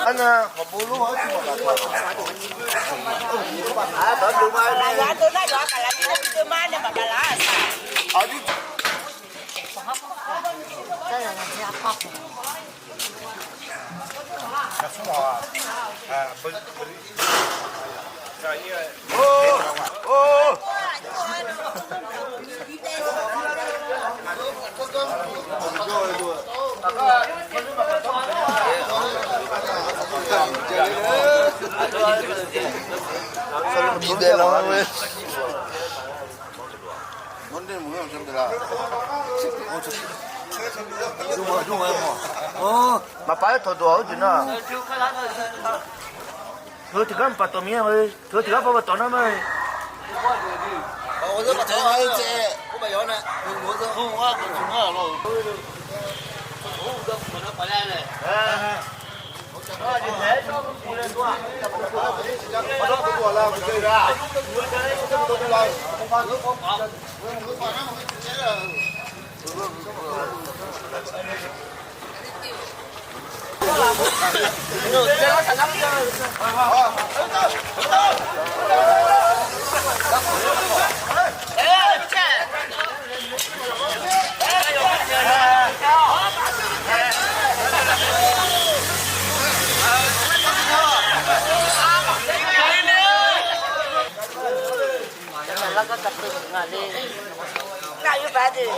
Ana, mabulu ho cuma lah. Ada rumah ni. Ada nak jual kalau ni kita mana bakalas. Ada. Saya nak siapa? Semua. Beli. Saya. Oh. Bide lah, weh. Monde mungkin macam tu lah. Cuma mau. Oh, mapa itu tu aja na. Thứ tiga empat tu mia, thứ tiga apa betul nama? Oh, tu betul hai je. Aku bayar na. Aku tu aku cuma lo. Oh, dah mana pakai le? Di thế cho bulan tua. Ada tua lah, betul dah. Betul lah. Kayu badu.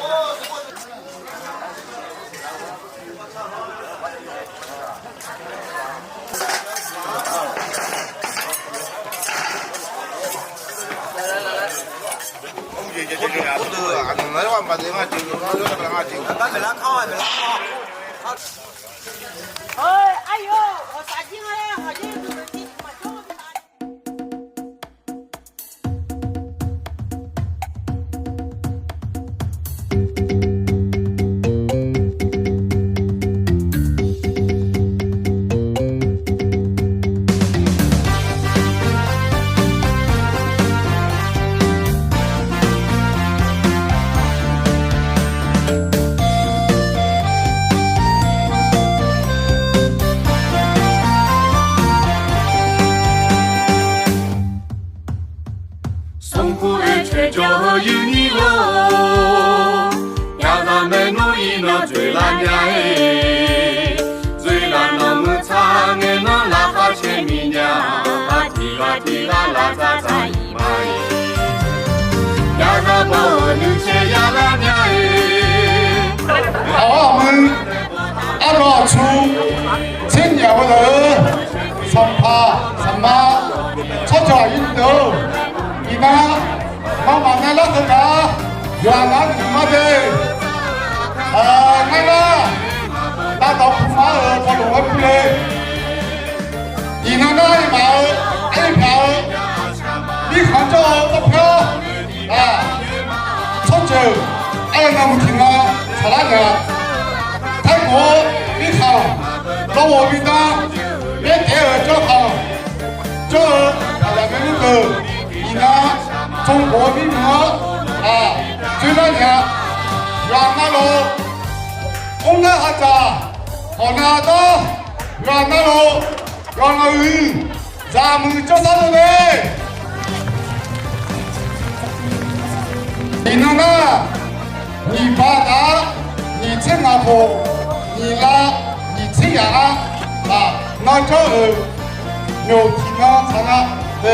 Ôi, ai yo, họ xả chiên rồi, họ chiên rồi chiên mà chú. 就有你咯，要咱们努力那最难哎，最难那么长哎，那拉法前面呀，把提拉拉扎扎一把哎，要那么努切呀拉娘哎，好们阿拉出青鸟的上爬什么，出脚运动，你呢？ mau mana lah kita jualan cuma deh, mana ta tahu cuma kalau orang boleh, ini mana mau, ini mau, ni kerja apa kerja, ayah nak mungkin salahnya, Thái Quốc ni khảo, đâu Việt Nam, biết thế ở chỗ khảo, chỗ là cái nước cờ, ni na 中国民族最难听，让那路公安哈子，好拿到，让那路让那鱼，咱们做啥子嘞？你那个，你发达，你吃哪口，你拉，你吃呀那就是有听啊唱啊，对。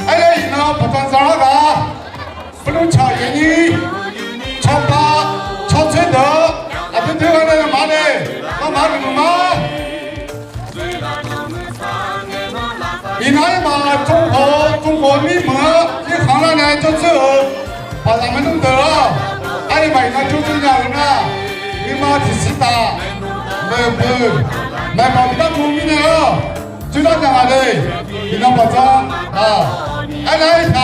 哎呀，你那不干啥个？不能抢人呢，抢吧，抢钱的，不对我那妈的，那妈的妈。你那嘛中国民盟，你看了呢，就是把咱们弄得了，哎嘛，那就这样了，你妈去死的，没把你当公民了，就那样的，你那不装啊？ 哎，来一条，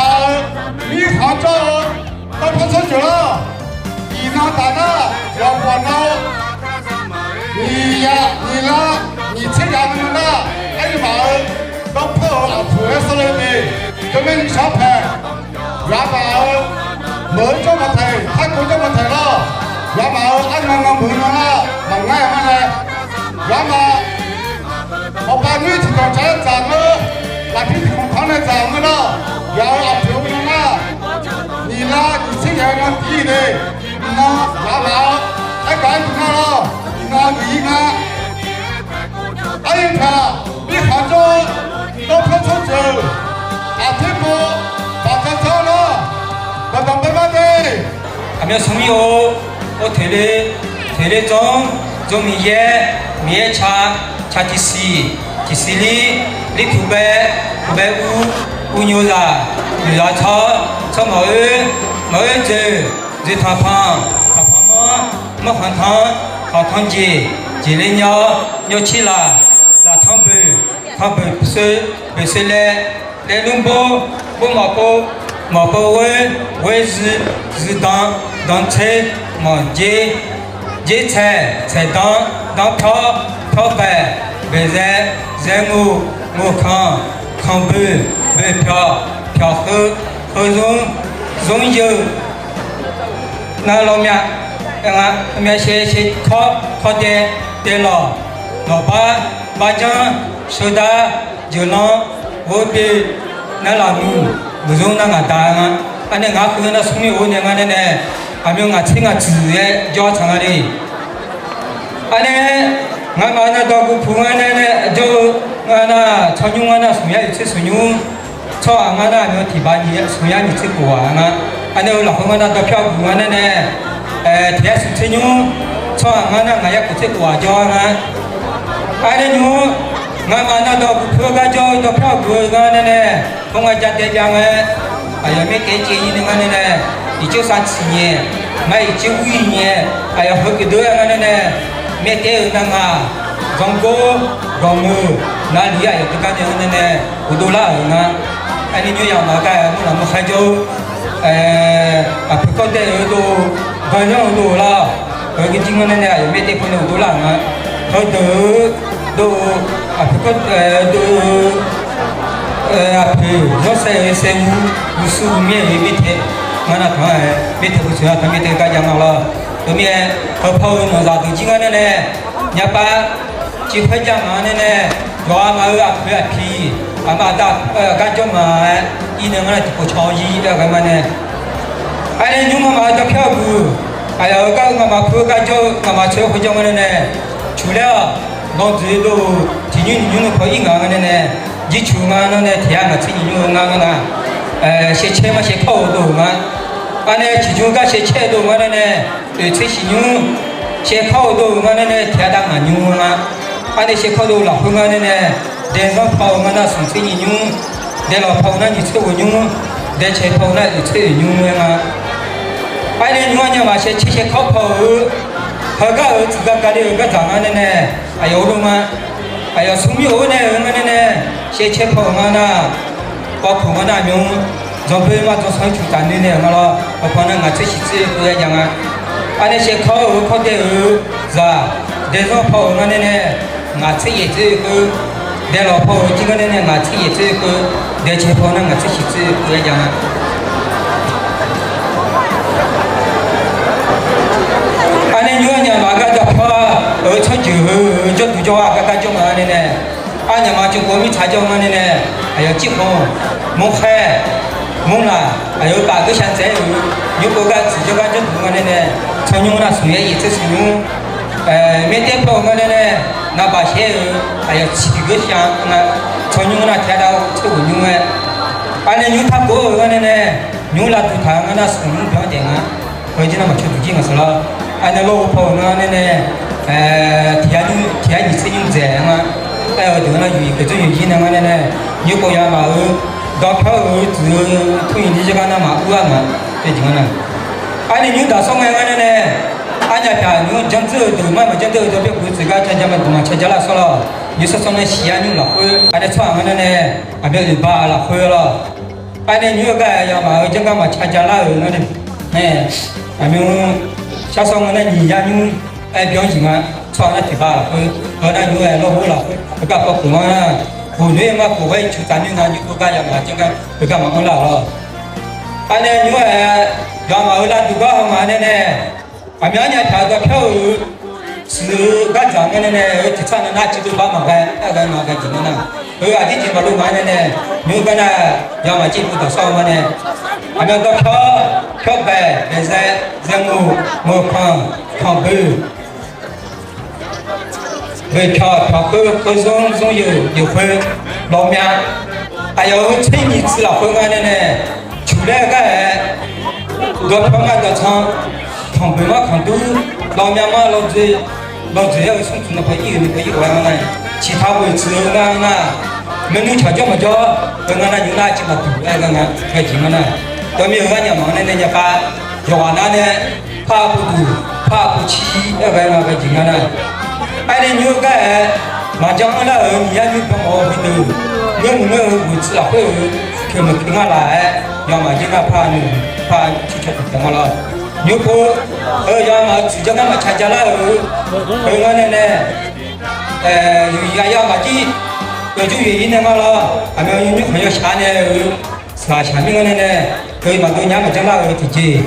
你看着到跑车去了，你那打那要管了，你呀你啦你这样子啦，哎妈，都破了破死了没？根本你小牌，原来门这么抬，泰国这么抬了，原来俺们门了，门外嘛呢，原来我把女子都这样长了，那天从旁来长了，要阿婆了。你啦，你这样样地的，那拿老，还干什么了？那你呢？哎呀，你看着都跑出去，阿天哥把他走了，把他们的。还没有从有，我推的中米耶米耶茶第四里土白乌牛杂炒毛鱼子汤汤么黄汤好汤鸡的鸟起啦汤杯不是来龙波不毛包为是当菜毛鸡菜当漂白白菜木糠杯漂河用油那老面先烤的了老把酱手打就让我比那老母不用那个大啊俺那喝那送米我那个呢还没有俺吃俺自己家常的俺呢俺把那稻谷铺俺那就俺那草牛俺那送呀一次送牛草俺那没有提拔你送呀你吃过啊俺那老婆俺那到票铺俺那天是吃牛草俺那俺也不吃过叫俺俺那牛俺把那稻谷铺俺叫到票铺俺那从俺家这边俺哎呀没给建议的俺那1937年买1951年哎呀后给多俺那没给那个中国广东哪里啊有这个那不多了那俺那牛羊那个那么还就不搞的都反正多了后给今年也没得可能多了那好多不搞都要355面没得俺那团没得不出来他没得干养了后面跑那啥都今年人把几块钱嘛呢抓嘛皮俺把大干叫嘛一年俺不超一的干嘛呢俺那牛嘛叫票股哎呀干嘛铺干叫干嘛车回家嘛呢除了老子都今年牛可以干嘛呢你出嘛呢天嘛今年牛干嘛呢先车嘛先靠多嘛俺那其中个先车多嘛呢车西牛先靠多嘛呢天当嘛牛嘛俺那些靠多老婆嘛呢电上跑嘛那送车牛电老跑那你车我牛电车跑那你车牛嘛俺那牛呢嘛先车靠跑后个自个家里有个长啊呢哎呦了嘛哎呀送米我呢我呢先车跑嘛那包括嘛那牛咱不嘛做上去干的呢我了我可能俺这些子不一样啊俺那些靠的是吧电上跑嘛呢俺这也这个电老跑这个呢俺这也这个电车跑呢俺这些子不一样啊俺那牛呢嘛个叫跑超久就都叫啊个叫嘛呢俺呢嘛就我们才叫嘛呢还有结婚蒙海蒙啦还有8个乡镇有个个自己个就多嘛呢从牛那送也一直是牛每天跑嘛呢那把些还有7个乡那从牛那天到这个牛俺那牛他过嘛呢牛那都他那送牛不要点啊回去那么去都进个是了俺那老跑嘛呢天你吃牛在嘛哎我对那有一个这有劲的嘛呢牛高呀嘛到票只同意你这个那嘛5万嘛这几个呢俺那牛打上来嘛呢俺家家牛讲这都嘛讲这都别不自个家家嘛都嘛吃家了说了你说上来西安牛了会俺那穿嘛呢俺别就把了会了俺那牛个呀嘛讲个嘛吃家了那呢俺们下上我那你家你爱表情啊，穿那地方了，和那有爱老虎了，不干不公啊，国内嘛国外就咱们那就不干了嘛，就干不干嘛了。俺那有爱要嘛那都搞嘛的呢，俺明年票个票是干啥个呢？就穿的那几头把嘛个，那个嘛个怎么呢？俺的金马路嘛的呢，有个呢要嘛进步到少嘛呢，俺们个票白来在我看不。为票各种有分老面，还有村里子了分完的呢，出来个多票嘛多长，看不嘛看多，老面嘛老嘴要送出那个一万嘛，其他位置没能瞧叫嘛叫，跟俺那有那几嘛多那个还几嘛呢，都没有俺家忙的那家把要完那呢，怕不多怕不起那个几嘛呢。俺的牛个麻将那你也有帮我回头，我位置啊会看没看来，要么就怕去等我了。牛婆要么直接俺们参加了我呢要么就原因的嘛了，俺们有女朋友下呢是下面个呢可以嘛都伢们讲了自己，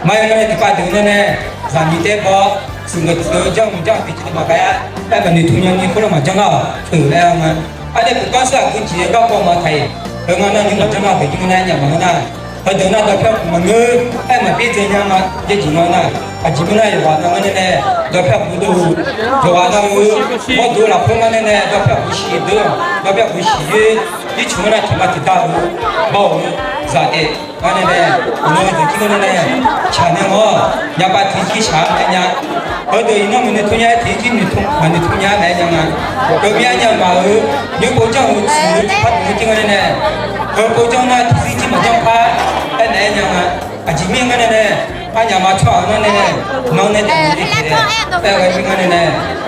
没有那第八头呢让你带包。是个讲比起嘛个呀，那么你同样你可能嘛讲了，出来嘛，而且不光是跟几个高嘛台，而我那你嘛讲了北京那样嘛那，和等那个票嘛我，哎嘛别这样嘛，也几嘛那，基本上有话那么的呢，那票不多，有话那我多了朋友呢，那票不稀的，那票不稀，你穷那起码得大包啥的。完了呢，我们这几个人呢，前面人家把天气下来呢，后头我们的同样天气你同样来讲啊，隔壁人嘛有国家有吃，他我们几个人呢，和国家呢天气嘛讲怕，来讲啊，前面个人呢，俺家嘛穿那呢，弄那东西的，那个几个人呢，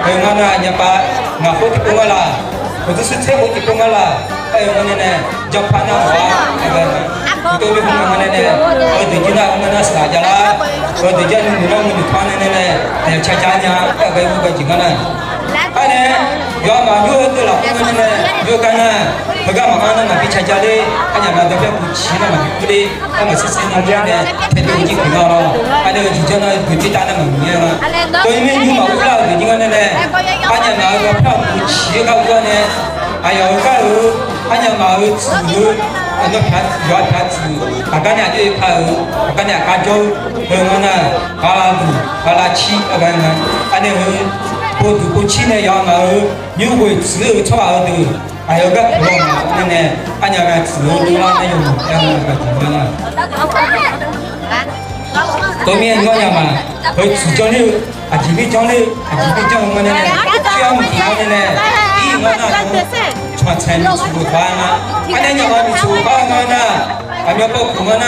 和我呢人家把俺火的工了，或者是车火的工了，还有我呢讲怕那话那个。itu lebih mana ni? Oh tu jenak mana sahaja lah. Oh tu jenak mana mana ni ni cacanya apa yang bukan jingana. Ada yang mana tu lah mana ni? Bukan bukan mana nak caca ni. Hanya nak dapat kunci nak beli. Kami sesuatu ni teknologi kita lah. Ada jenak kunci tanah mana? Tu ini cuma ulah jingana ni. Hanya nak dapat kunci kau ni. Ayah kau hanya mahu nó gió phá chỉ cái nhà đi phá cái nhà cá trâu hơn là cá la chi cái này cô chi này gió mà như vậy chỉ cho ở từ ai ở các vùng này này anh nhà cái chỉ đi ra này dùng cái gì nữa tôi nghe nói nhà mà hơi chỉ cho như chỉ biết cho như chỉ biết cho mình này chưa một cái này đi mà nó传承书法啊，俺那娘们书法啊，俺要包括啊，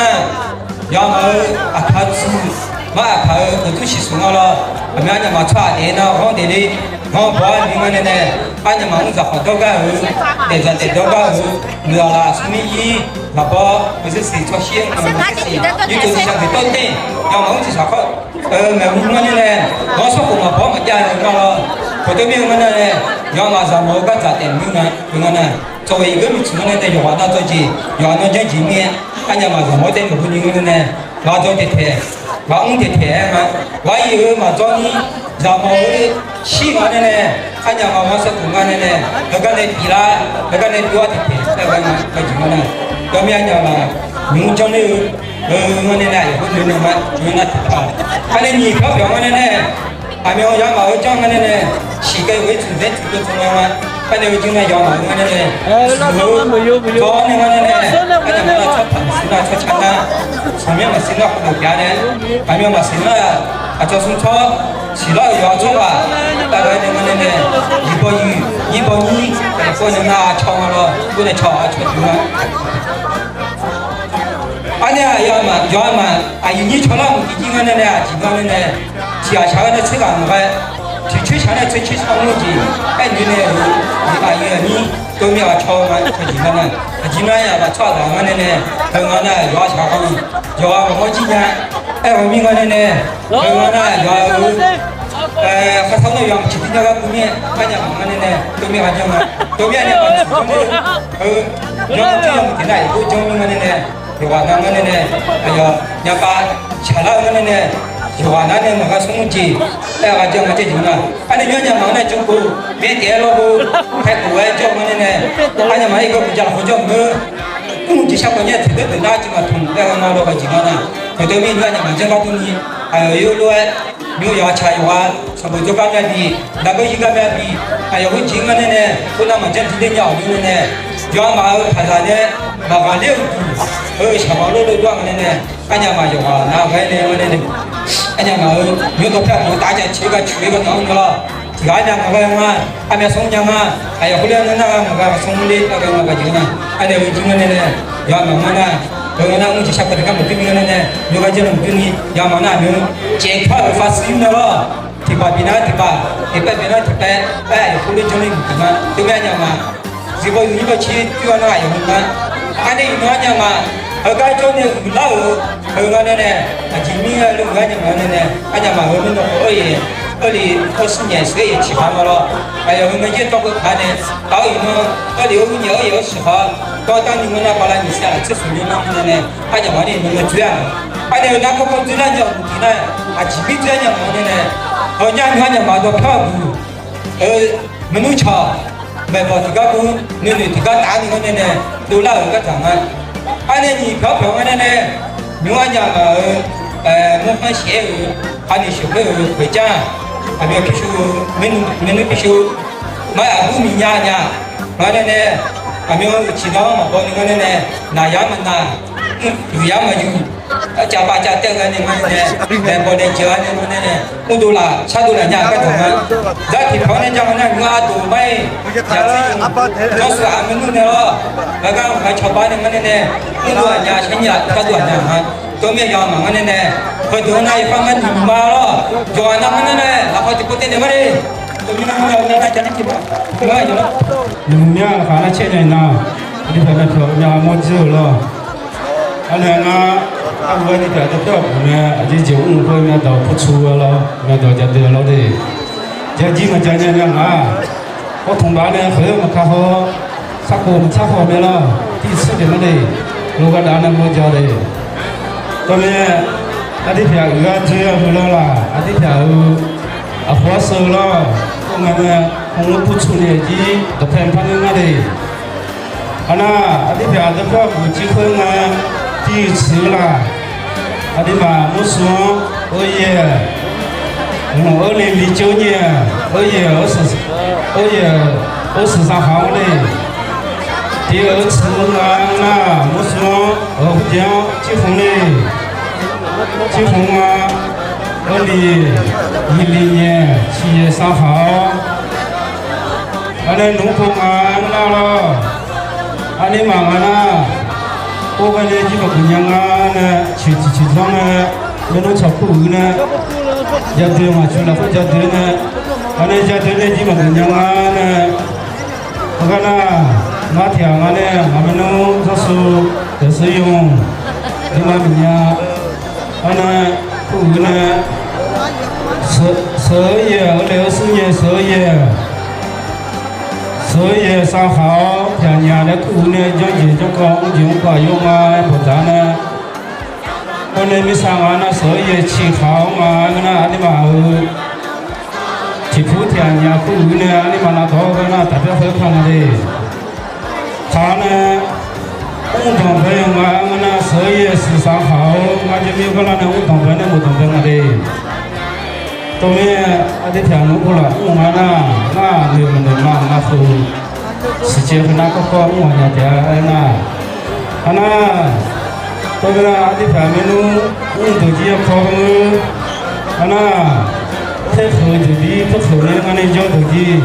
要么他是嘛他都是送我了，俺们娘们穿的那好的嘞，好包你们呢，俺娘们是好多个但是得多个你知道啦，所以那包不是谁出现，你就是想去到底，要么是啥好，买我们呢，我说我包嘛家人了。我对面我们呢，要嘛上某个杂店面呢，我们呢，作为一个民族呢，在华南做起，华南讲前面，俺家嘛上某店有个人呢，拉着的台，拉我的台嘛，完以后嘛找你，上某的西安的呢，俺家嘛我是东安的呢，那个呢比啦，那个呢比我的台，那个嘛个什么呢？对面家嘛，民讲的，我呢有个人嘛，有那他，他的你票票我呢。还没有养马讲个呢，膝盖为主在这个中央嘛，还有就那养马个呢，早那个呢，还有那出盆是那出枪啊，上面嘛是那胡边呢，还没有嘛是那叫什么草，是那洋草吧，大概那个呢，120，120，不能拿枪了，不能枪出去嘛。俺呢要嘛，哎，你瞧那我几个人呢？几个人呢？下下的吃饭个，去下来去上路去，哎，你呢？你都没有瞧嘛？几个人？几个人呀？把炒饭个呢？和我呢要下岗，要我几年，我们个呢，我们还讨论养起那个公面，俺家妈妈呢，都没俺家嘛，都没俺家嘛，养这样的呢，有种我们呢，有话咱们呢，哎呀，要把吃了我们呢，有话咱呢那个送去，俺家嘛这种呢，俺家家嘛呢中国没点了不，还国外叫我们呢，俺家嘛一个国家好叫我。就像我呢，这个等大就嘛通，那个马路个情况呢，后头面原来嘛这个东西，还有路有牙签有啊，什么就干面比，那个一个面比，还有个情况呢，不那么真正的鸟牛呢，羊马它呢，那个六度，小毛路装的呢，俺家嘛有啊，那个呢我呢，俺家嘛有个票有大家去个去一个东西了。俺家那个嘛，俺们送家嘛，还有后来那个送的那个就呢，俺那个就呢，要么嘛呢，我就下过来看不对面呢，有个这种对面，要么呢，检票发使用的了，提拔别人提拔，提拔别人提拔，哎，后来就那个嘛，对面讲嘛，如果有一个去就那有嘛，俺那有那讲嘛，后个就那有老，后个呢，前面个路俺讲嘛呢，俺讲嘛后面的可以。2024年10月7号了，还有我们也到过看的，到以后2025年2月10号，到当年我那把那你下来这属于哪们呢？俺家嘛的那个主啊，还有那个工资那叫问题呢，基本这样嘛的呢，俺家嘛都票务，没弄巧，没把这个工，这个大的我呢都拿个账啊，俺那你票的呢，另外讲我们县俺的小朋友回家。还没有必须，没必须，买不明呀呀，完了呢，还没有其他嘛，包那个呢，那样嘛那，有样嘛有，加把加点个呢嘛呢，来包点酒啊呢嘛呢，我都拿，差多人家个种啊，在地方呢讲嘛呢，我阿多买，家自用，就是俺们弄的了，那个还炒饭的嘛呢，我多人家钱呀，差多人家哈。都没要嘛，我呢，回头那一方面你妈了，就按那么呢，然后就不得了嘛嘞，都没那么那讲的去吧，对吧？你们俩反正前年呐，你看那票两毛几了，俺那我你看这票呢，这就5块面到不出了，面到就得了的，这几个讲讲啊，我同伴呢后面看好，差好没了，第4的嘛的，如果拿那么交的。ตอนนี้อาทิตย์ที่แล้วเจอหัวเราละอาทิตย์ที่แล้วหัวเสือละก็งั้นเนี่ยคงรู้ผู้ช่วยจีตะแพงพันธุ์นั่นเลยอันน่ะอาทิตย์ที่แล้วก็ผู้ช่วยงานที่เสือละอาทิตย์มามุสลิมโอ้ย2009年2月23号的第2次啊，那我说我讲结婚嘞，结婚啊，2010年7月3号，俺那农工啊那了，俺那妈妈那，我感觉几个姑娘啊那去上呢，那种炒苦呢，家头嘛去了回家头呢，俺那家头那几个姑娘啊那，我看那。那天俺呢，俺们弄就是用你妈咪呀，俺呢苦呢12月2024年12月3号，前年的苦呢，将近就搞用啊，不咋呢。我呢没上俺那12月7号嘛，俺那俺的嘛提出前年苦呢，俺的嘛那到个那特别好看的。他呢，我同朋友啊，我那12月13号，我就没有个那我同朋友我的，都没我的天路过了，我那你们的嘛那时候时间和那个高我那点那，都是那的天路，我都去考那太好就地不错的，我那叫都去，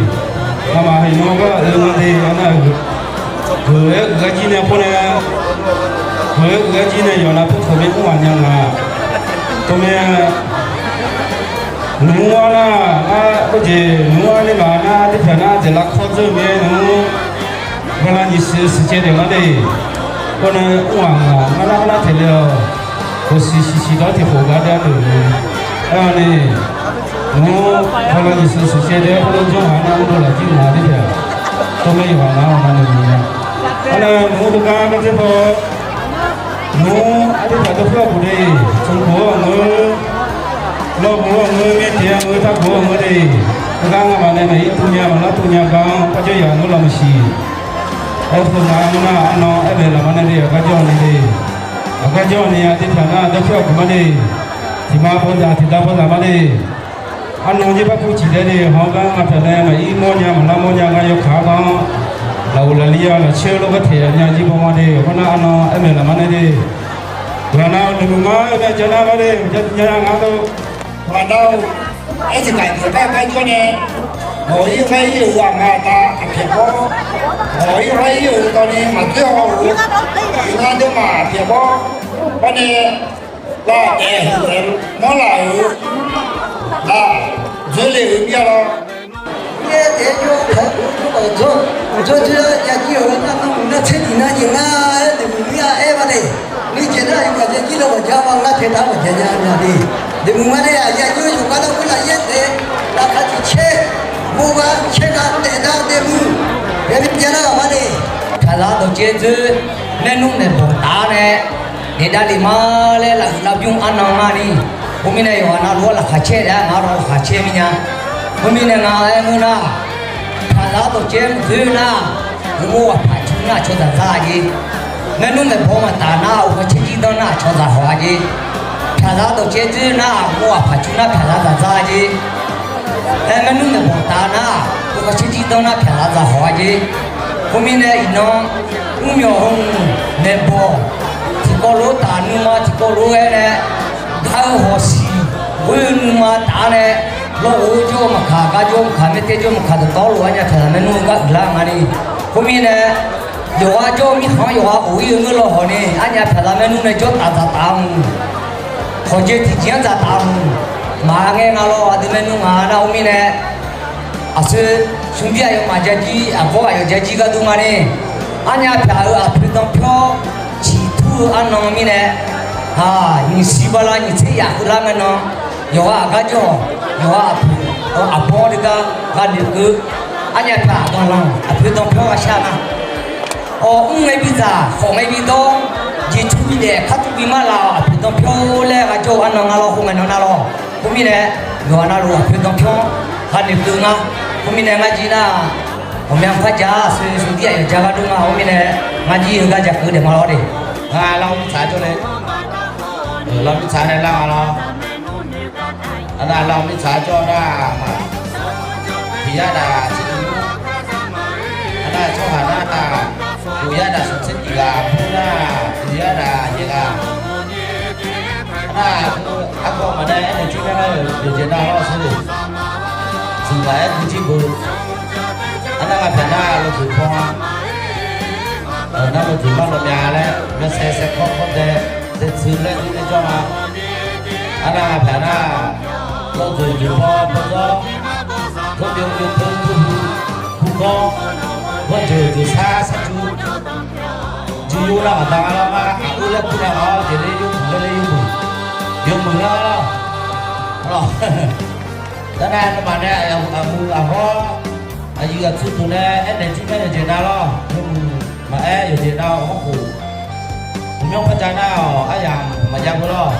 那么还有个我的那。个今年过来，个今年有那不特别不完样啊，都没农啊啦，啊不是农啊的嘛，那的片那在那考这边农，我那你时间的那里，我那完啊，我那材料， ကိုစီတော့ဒီပေါ်ကတဲ့လူအဲ့ဒါနဲ့နော်ဘာလို့ဒီစစတဲ့ဘလို့ကြောင့်ဟာနာလို့လာကြည့်လာတယ်တော့မေးပါလားဘာလို့လဲအဲ့ဒါမိုးကတော့ပေါ်နိုးအဲ့ဒါတော့ပြောဘူးလေသုံးဘောငယ်လောဘောငယ်တရားငယ်တာဘောငယ်တယ်ဒါကမှလည်းမင်းသူများမလားသူများကောင်းပကြရလို့လည်းမရှိအဲ့ဒါမှမနာအနော်အဲ့ဒါလည်းမနဲ့ရကကြောင်းနေတယ်အကကြောင်းနေရတဲ့ဌာနတော့ပြောကမနေဒီမှာဘုရားတိတာဘုရားမနေအနော်ကြီးဘကူကြည့်တယ်ဟောကငါပြတယ်မအီမောညာမလားမောညာငါရောက်ခါကောင်းလောလလီယာချေလောကထေညာကြီးပေါ်မှာနေခဏအနော်အဲ့မဲ့လည်းမနေတယ်ဘာနာလူငါနဲ့ကျနာပါလေကျနာငါတော့ဘာတော့အဲ့ဒီကတည်းကပဲကျွနေ我一开始让俺打偏包，我一开始到你嘛最好有，其他的嘛偏包，把你那没来有，啊，这里有变了。也得就看我做这也就有那车里那有那你呀哎吧的，你现在有个这几多我家往那天他我家家那的，你们那呀也就有个那为了也得那开始切。不管切干得当得木，别别那个嘛的，看他都接着那弄的不大呢，你那里嘛嘞那用安那嘛的，我们那有那罗那哈切的，那罗哈切米呀，我们那俺们那，看他都接着那，我怕出那出的啥的，那弄的不嘛大那，我切鸡蛋那出的花的，看他都接着那，我怕出那看他的啥的。哎，我们弄的不大呢，我个亲戚到那看他咋好的，后面呢一弄5秒红那包，这个路大路嘛，这个路哎呢，太好西，我路嘛大呢，老我就嘛看没得就嘛看得到路，人家看他们弄个烂嘛的，后面呢有啊就米行有啊，我有个老好呢，人家看他们弄的就大，好些提前咋大。Mange ngalo ademe nu ngana umi ne ase sumbi ayo majaji ako ayo jaji ka dumane anya pha apridam pho chitu anong mi ne ha ni sibala ni che ya kula ngano yo aga jo yo apo de ka ni ku anya pha don long apridam pho ka sha na o ngai bi za ho ngai bi do ji chu bi le khat bi ma la apridam pho le ka jo anong ngalo hu ngano na lo kami ni, luar na luar pun kau hari tu na, kami ni ngaji na, kami yang kerja sesuatu yang jaga tu na, kami ni ngaji juga jaga de malu de. Lau mi cha cho này, lau mi cha này lau alo, ana lau mi cha cho na, dia dah sini, ana cho hana ta, dia dah sukses juga, puna dia dah juga. Aku mana yang cuma ada di dalam sini, sehingga kunci bu, anak apa lo cuma, lo cuma lo nyala, lo sesekok deh, sehingga ini cuma, anak apa lo cuma pokok, lo pukul, lo jadi satu, jiu lah tangan lama, aku lihat punya awal jadi yung mừng lo đó là mà nè mừng ho như là chút tuổi nè em đến chút này chuyện nào lo mà em ở chuyện nào không phụ cũng nhóc cái trái nào ai rằng mà giang lo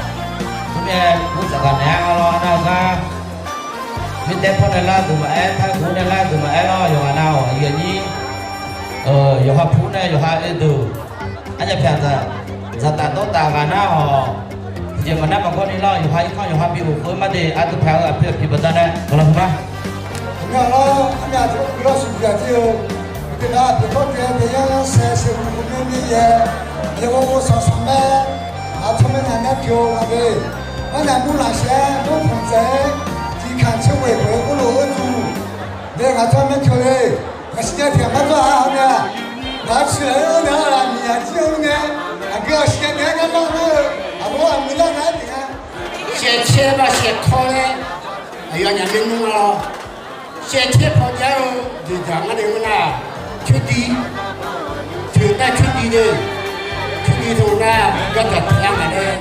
cũng nghe cũng sẽ gần nè lo nào ra biết đẹp con này là từ mà em thay cũ này là từ mà em lo rồi nào giờ như giờ học phú này giờ học từ anh nhập hàng ra ta tốt ta và nào giờ mà nãy mà con đi loอยู่hai conอยู่hai biểu với mà để ăn theo ở phía phía bên này còn là không ba nhà lo nhà chỗ lo sụp nhà tiêu cái đó thì có tiền thì nhá xe cũng như vậy giờ có sao sao mẹ cho mình nhà tiêu là cái mà nhà mua là xe mua phòng xe chỉ cần chơi về với cái lỗ chú để cả cho mình tiêu đi cái xe thì mà cho à nha đã chơi ở nhà là nhà tiêu nha cái xe này cái đó xe xe và xe khó đấy, bây giờ nhà mình mua lo, xe xe khó giá thì chẳng có điều nào, chưa đi thôi na, rất là thèm ở đây.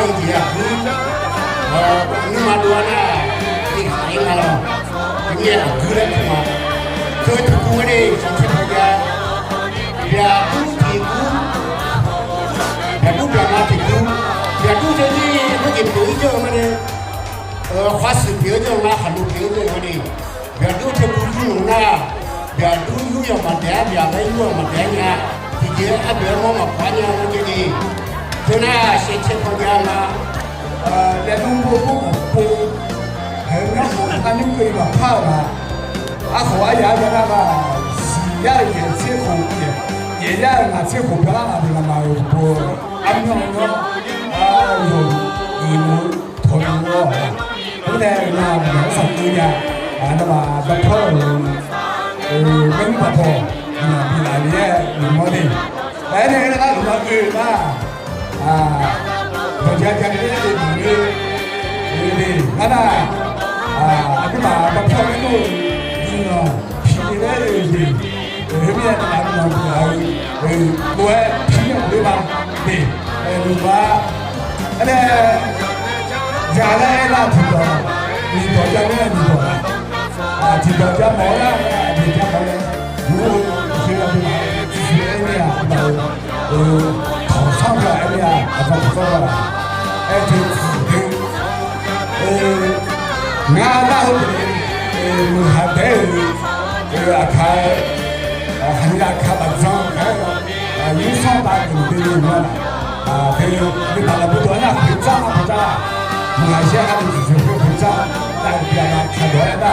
一节，你妈多呢，你看应该了，你也够了嘛。所以这个呢，今天大家别都提供，别都别拿提供，别都这里我给标准嘛的，花式标准嘛，韩路标准嘛的，别都这不用啦，别都有要嘛的，别没有嘛的呢，直接还别我嘛花呢我这里，所以呢，先去大家嘛，连农部不，还有那你可以嘛跑嘛。啊，好啊，伢那个是伢也最好的，也伢那最好漂亮的那嘛有不，俺们那有头牛，不得那2-3个那嘛那头跟不头，比那里没得，哎那个那个我家的那嘛票都。皮的后面那我皮对吧？对，如果那家来那听到，你到家来你到啊，听到家毛了，你家毛了，如果现在对吧？就是那样，考上的那样，考上了，就俺那后面。还得看，人家看不上，有上班的对我了，你打了不多呢，会涨不涨？那些还得就是会涨，但别人看多了的，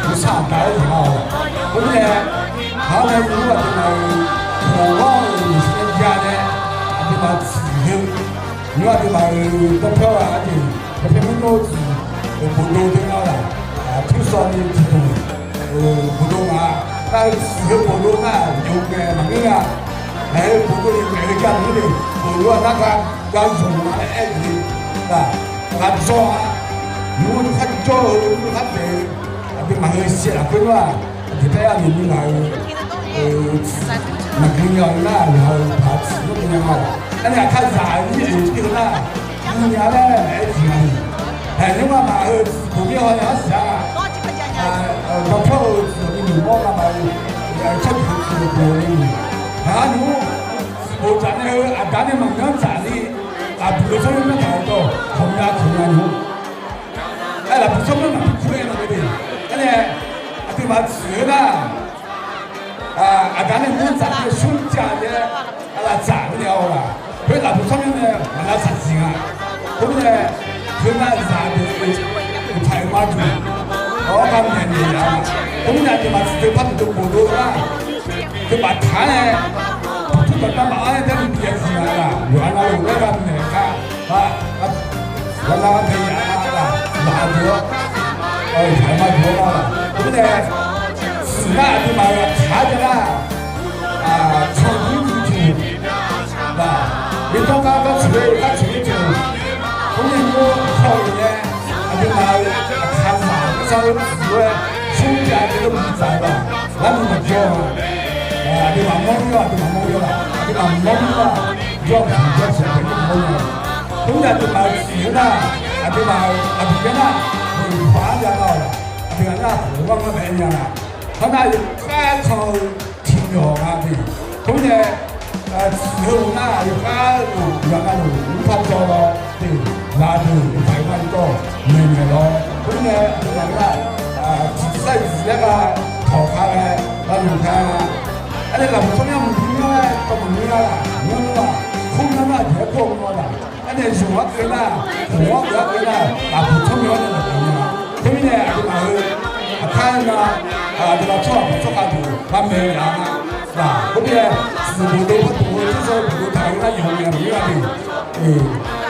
有上班的好了。后面，后来如果这个渴望人家的，这个自由，你说这个股票啊的，这些很多不都听到了。就说你这种活动啊，那这个活动啊，有个那个啊，还有活动有个叫什么的，活动那个叫什么来着？啊，他做啊，如果他做，他得蛮有些了，对吧？就这样的你来那个样那，然后他吃不那样了，那你看啥？你这个那，你家的来几个？哎，另外嘛，后面好像是啊，到票是你我嘛嘛，出去是过的，啊，如我站那个当年门口站的，不是说有那太多，后面路，哎，那不说那么苦的那个的，那呢，对吧？是的，当年我站的孙家的，站不了了，所以那不说明呢，那啥子啊，后面呢。跟那啥的才马主，他们年龄啊，我们年纪嘛，最怕这个摩托啦，就把他呢，就把他马上在里边起来了，原来我那个呢，原来我陪啊，马车，才马车嘛，我们呢，是那就嘛，他的啦，从你去，你到那个出来，他出来就。我们我考虑呢，就拿看啥稍微字手家这个不在了，那你们教嘛？对吧？毛病了，对吧？毛病了，对吧？毛病了，要看要是肯定毛病了。东家就拿字呢，对吧？别呢，花家了，对吧？那我们白讲了，他那还靠听着啊的，东家之后呢又还原来路他找到对。那就台湾到明年咯，今年就那个自己那个头发嘞，那你看啊，那不中央不听嘞，都不听啦，你看嘛，后面那结果么的，那是我给啦，我不要给啦，那不中央的不听啦，后面呢就那看呐，这个做法就蛮没样啊，是吧？后面是不都不多，就是不都台湾有没有的，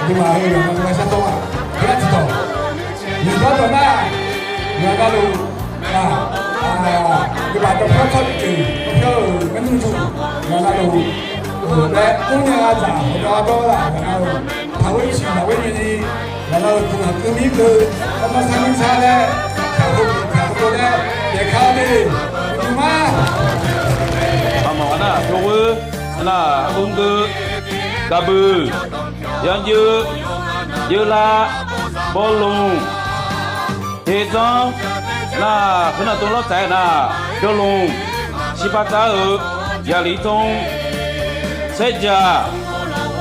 对吧？有两个相同啊，不要知道。你到那，那个路对吧？到票超的票跟你说，那个路来公园啊站，或者到了，然后他会去，他会愿意，然后跟你个那么三明治的，差不多的，别看的，对吗？mana Flore, mana Ungu, Gabu, Yanju, 有啦，波龙，黑中，那可能东老在那，小龙，西巴扎尔，亚里中，塞家，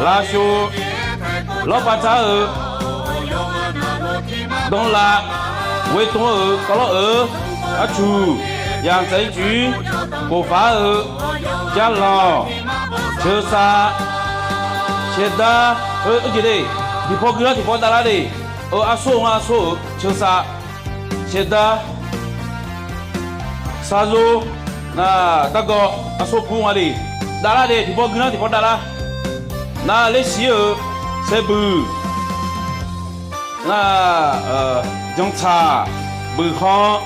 拉修，老巴扎尔，东拉，维东尔，高老尔，阿楚，杨真菊，国法尔，加朗，车沙，谢达，这里。di pogila di pota la de aso chosa seda sazo na tago aso pu ali dala de di pogila di pota la na le siu sebu na jong cha bu kho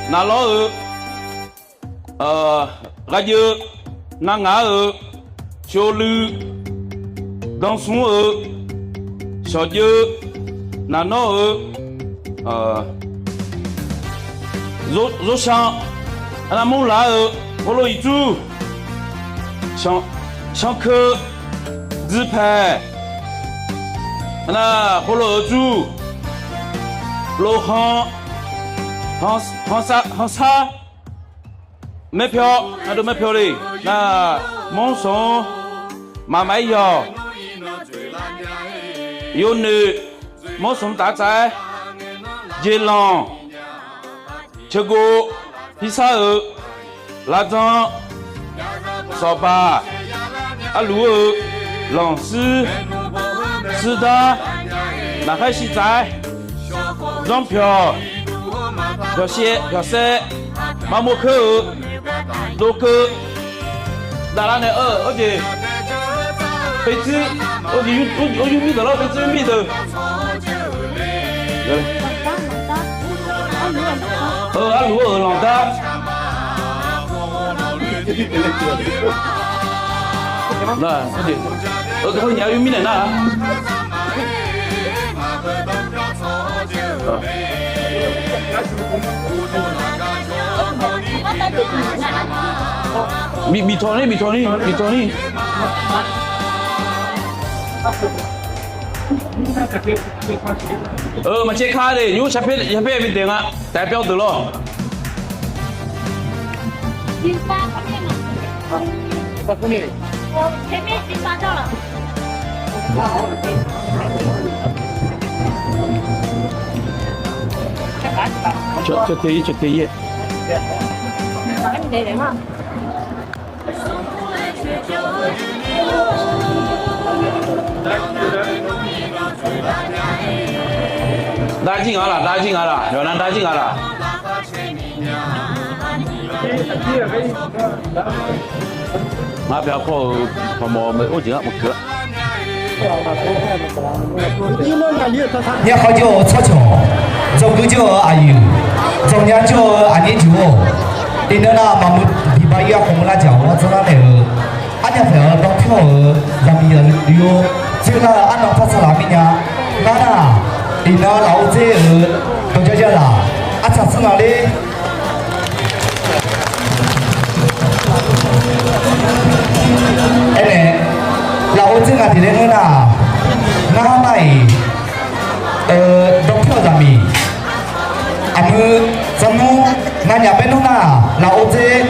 na lo la je na nga cho lu dans son 小舅，那肉香，那木拉菠萝一煮，香口自拍，那菠萝煮，罗行沙，买票那都买票的，那蒙松马买药。有女，莫送大仔，杰朗，吃过披萨鹅，腊肠，烧巴，阿鲁鹅，龙丝，是的，那还是在，装票，票些票些，马莫克，多克，达拉内而且。杯子，我有米的了，杯子有米的。阿鲁二朗达。那，这个你要有米的那。米托尼。嘛切卡的，有下片没得啊，代表的咯。前面已经发到了。这可以。你嘛？打进啊了，越南打进啊了。马票靠毛没我进啊，我哥。你好叫超乔，中国叫阿友，中央叫阿年九，你那马木迪巴伊亚红辣椒，我知道那个，俺家朋友当票让米旅游，这个俺老他是哪边呀？那你那老姐都叫叫啦，俺家是哪里？哎，老姐啊，这里那那买当票让米，俺们咱们那家边那老姐，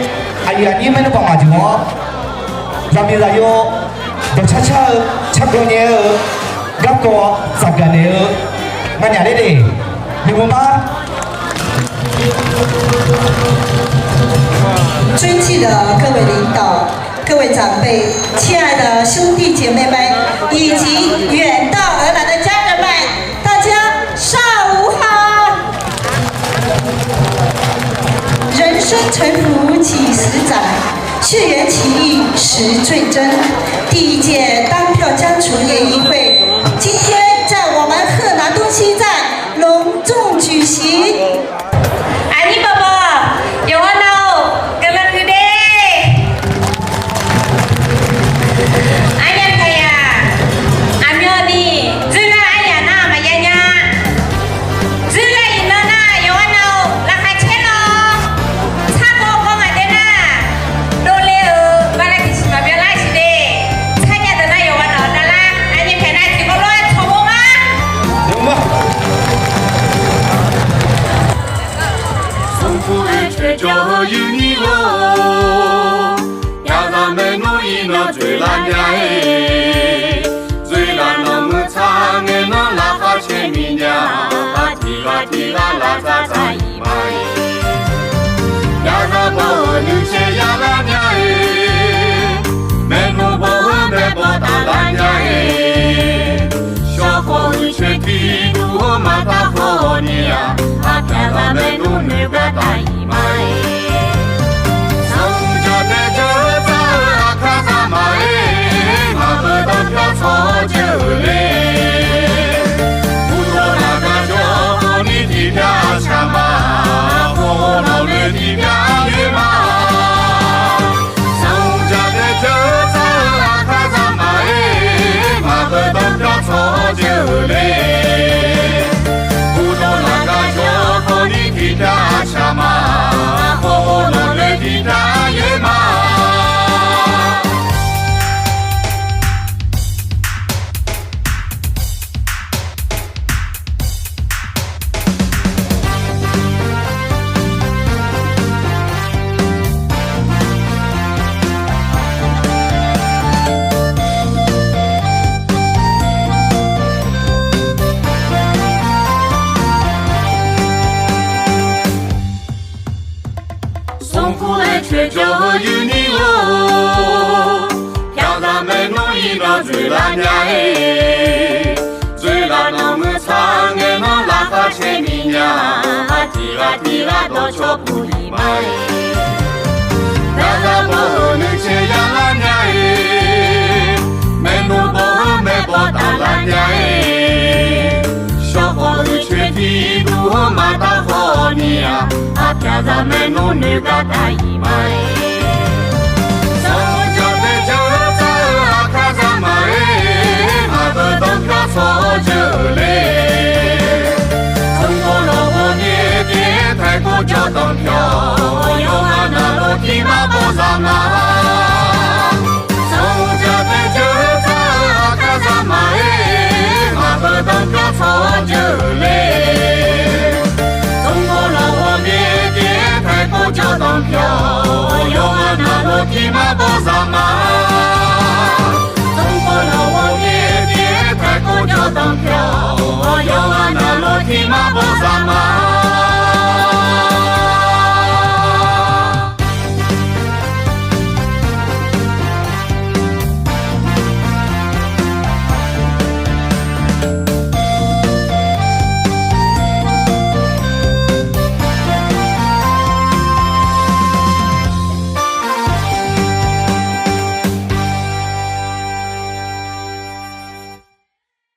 哎呀，你们那帮忙就我。Kami rayo bercaca cagonya gako sagane mana deh di rumah 尊敬的各位领导、各位长辈、亲爱的兄弟姐妹们以及远道而来的家人们，大家上午好！人生沉浮几十载。血缘情谊实最真。第一届当票家族联谊会今天在我们河南东西站隆重举行。阿尼宝宝，有我呢，干嘛去的？阿呀开呀，阿苗的，自然阿呀那嘛呀呀，自然伊那那有我呢，拉开车咯，差不多嘛的呢。巴拉提西马表拉西的，参加的那有我呢，那啦，俺你看那几个。却就有你哦，要咱们努一那最难呀哎，最难那么长哎那拉哈前面呀，提拉拉扎扎一嘛哎，要咱们努些呀拉呀哎，没努不没不打拉呀哎，小伙子却提督马达好你呀。要咱们努那个大姨妈哎，从家的就走啊，看咱妈哎，马不当票错就嘞，不做那个就和你的票抢嘛，和老人的票也嘛，从家的就走啊，看咱妈哎，马不当票错就嘞，不做那个就。你的家嘛，和老人的家也嘛。却就有你哦，要咱们努一那最难呀哎，最难那么长哎那拉哈前面呀，提拉到脚步里嘛哎，要咱们努些呀难呀哎，没努不没不打难呀哎，小伙子却提督马达好你呀。要咱们努那个大姨妈哎，从家的就走啊，看咱妈哎，马不当票错就嘞，中国老婆年年泰国就当票，有俺那罗提马不上嘛，从家的就走啊，看咱妈哎，马不当票错就嘞。